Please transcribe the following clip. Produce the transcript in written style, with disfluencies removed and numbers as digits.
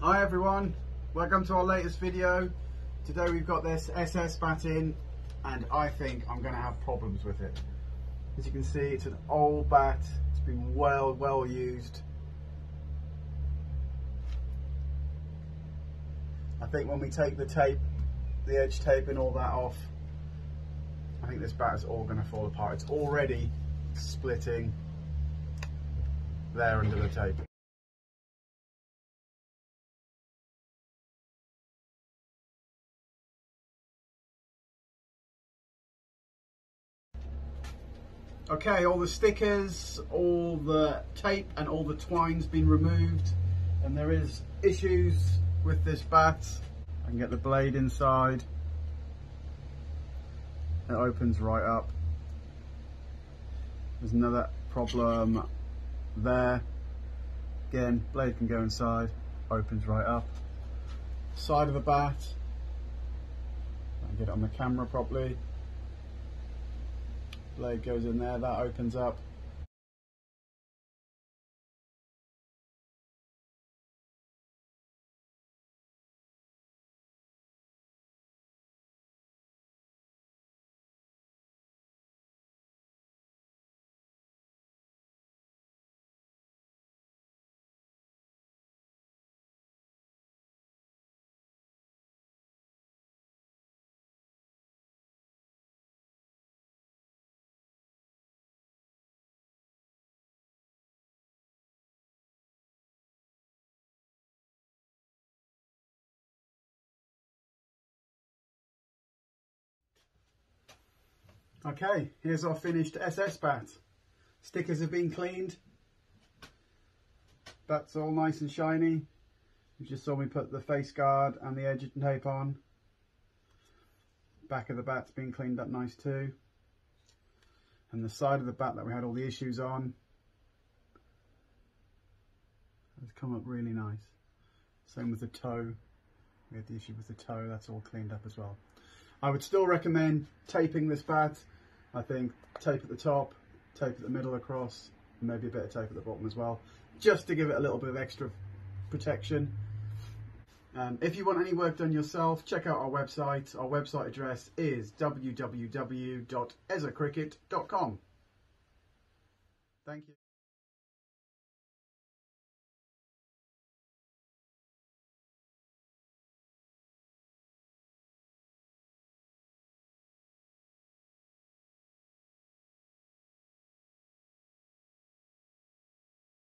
Hi everyone, welcome to our latest video. Today we've got this SS bat in and I think I'm going to have problems with it. As you can see, it's an old bat, it's been well used. I think when we take the tape, the edge tape and all that off, I think this bat is all going to fall apart. It's already splitting there under the tape. Okay, all the stickers, all the tape and all the twine's been removed, and there is issues with this bat. I can get the blade inside. It opens right up. There's another problem there. Again, blade can go inside, opens right up. Side of the bat, I can get it on the camera properly. Blade goes in there, that opens up. Okay, here's our finished SS bat. Stickers have been cleaned. Bat's all nice and shiny. You just saw me put the face guard and the edge tape on. Back of the bat's been cleaned up nice too. And the side of the bat that we had all the issues on has come up really nice. Same with the toe. We had the issue with the toe, that's all cleaned up as well. I would still recommend taping this bat. I think tape at the top, tape at the middle across, and maybe a bit of tape at the bottom as well, just to give it a little bit of extra protection. If you want any work done yourself, check out our website. Our website address is www.ezacricket.com. Thank you.